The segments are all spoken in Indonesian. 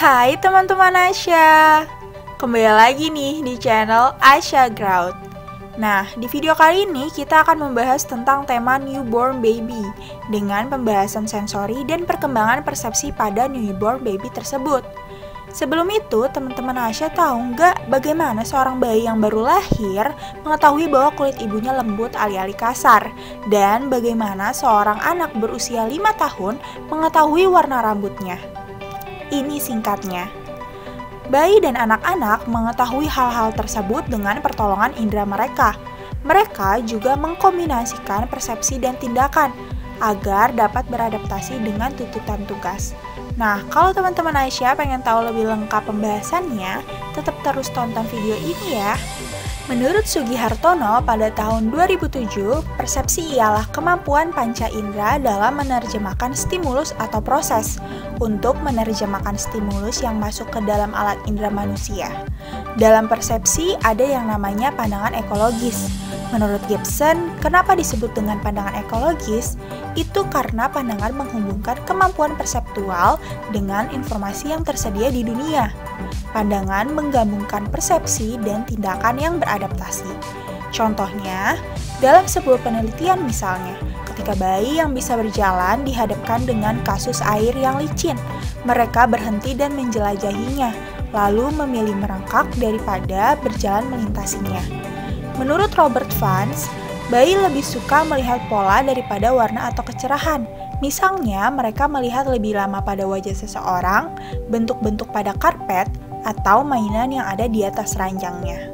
Hai teman-teman Asya, kembali lagi nih di channel Asya Grout. Nah, di video kali ini kita akan membahas tentang tema newborn baby dengan pembahasan sensori dan perkembangan persepsi pada newborn baby tersebut. Sebelum itu, teman-teman Asya tahu nggak bagaimana seorang bayi yang baru lahir mengetahui bahwa kulit ibunya lembut alih-alih kasar, dan bagaimana seorang anak berusia 5 tahun mengetahui warna rambutnya. Ini singkatnya. Bayi dan anak-anak mengetahui hal-hal tersebut dengan pertolongan indera mereka. Mereka juga mengkombinasikan persepsi dan tindakan agar dapat beradaptasi dengan tuntutan tugas. Nah, kalau teman-teman Aisyah pengen tahu lebih lengkap pembahasannya, tetap terus tonton video ini ya. Menurut Sugihartono, pada tahun 2007, persepsi ialah kemampuan panca indera dalam menerjemahkan stimulus atau proses untuk menerjemahkan stimulus yang masuk ke dalam alat indera manusia. Dalam persepsi ada yang namanya pandangan ekologis. Menurut Gibson, kenapa disebut dengan pandangan ekologis? Itu karena pandangan menghubungkan kemampuan perseptual dengan informasi yang tersedia di dunia. Pandangan menggabungkan persepsi dan tindakan yang beradaptasi. Contohnya, dalam sebuah penelitian misalnya, ketika bayi yang bisa berjalan dihadapkan dengan kasus air yang licin, mereka berhenti dan menjelajahinya, lalu memilih merangkak daripada berjalan melintasinya. Menurut Robert Vance, bayi lebih suka melihat pola daripada warna atau kecerahan. Misalnya, mereka melihat lebih lama pada wajah seseorang, bentuk-bentuk pada karpet, atau mainan yang ada di atas ranjangnya.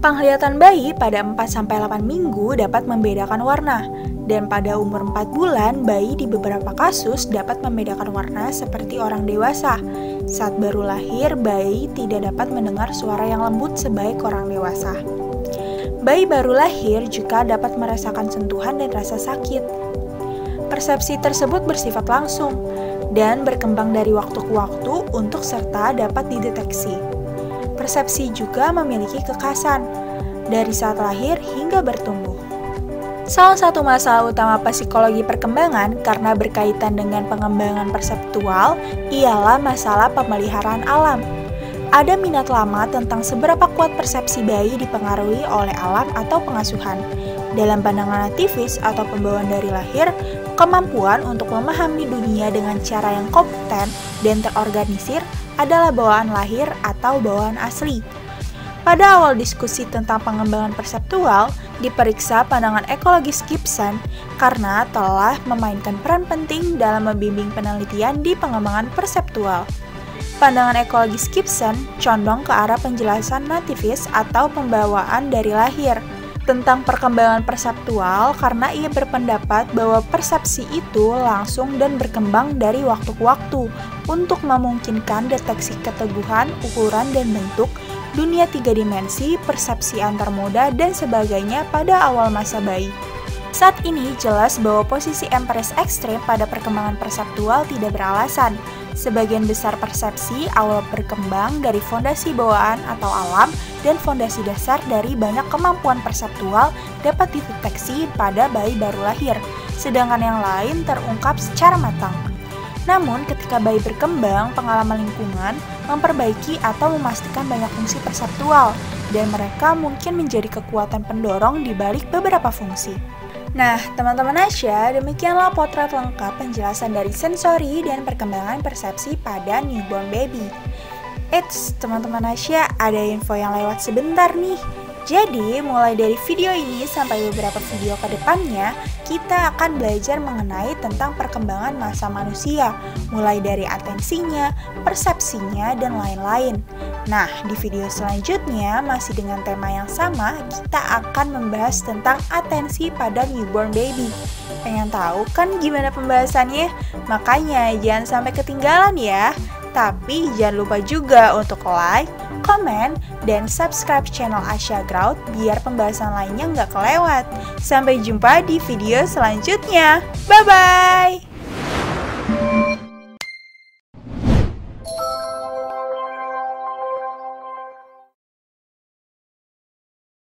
Penglihatan bayi pada 4-8 minggu dapat membedakan warna, dan pada umur 4 bulan, bayi di beberapa kasus dapat membedakan warna seperti orang dewasa. Saat baru lahir, bayi tidak dapat mendengar suara yang lembut sebaik orang dewasa. Bayi baru lahir juga dapat merasakan sentuhan dan rasa sakit. Persepsi tersebut bersifat langsung dan berkembang dari waktu ke waktu untuk serta dapat dideteksi. Persepsi juga memiliki kekhasan dari saat lahir hingga bertumbuh. Salah satu masalah utama psikologi perkembangan karena berkaitan dengan pengembangan perseptual ialah masalah pemeliharaan alam. Ada minat lama tentang seberapa kuat persepsi bayi dipengaruhi oleh alam atau pengasuhan. Dalam pandangan nativis atau pembawaan dari lahir, kemampuan untuk memahami dunia dengan cara yang kompeten dan terorganisir adalah bawaan lahir atau bawaan asli. Pada awal diskusi tentang pengembangan perseptual, diperiksa pandangan ekologis Gibson karena telah memainkan peran penting dalam membimbing penelitian di pengembangan perseptual. Pandangan ekologis Gibson condong ke arah penjelasan nativis atau pembawaan dari lahir tentang perkembangan perseptual karena ia berpendapat bahwa persepsi itu langsung dan berkembang dari waktu ke waktu untuk memungkinkan deteksi keteguhan, ukuran, dan bentuk, dunia 3 dimensi, persepsi antar moda, dan sebagainya pada awal masa bayi. Saat ini jelas bahwa posisi empiris ekstrem pada perkembangan perseptual tidak beralasan. Sebagian besar persepsi awal berkembang dari fondasi bawaan atau alam dan fondasi dasar dari banyak kemampuan perseptual dapat dideteksi pada bayi baru lahir, sedangkan yang lain terungkap secara matang. Namun, ketika bayi berkembang, pengalaman lingkungan memperbaiki atau memastikan banyak fungsi perseptual, dan mereka mungkin menjadi kekuatan pendorong di balik beberapa fungsi. Nah, teman-teman Asya, demikianlah potret lengkap penjelasan dari sensori dan perkembangan persepsi pada newborn baby. Eits, teman-teman Asya, ada info yang lewat sebentar nih. Jadi, mulai dari video ini sampai beberapa video ke depannya, kita akan belajar mengenai tentang perkembangan masa manusia, mulai dari atensinya, persepsinya, dan lain-lain. Nah, di video selanjutnya, masih dengan tema yang sama, kita akan membahas tentang atensi pada newborn baby. Pengen tahu kan gimana pembahasannya? Makanya jangan sampai ketinggalan ya. Tapi jangan lupa juga untuk like, komen, dan subscribe channel Asya Grout biar pembahasan lainnya nggak kelewat. Sampai jumpa di video selanjutnya. Bye-bye!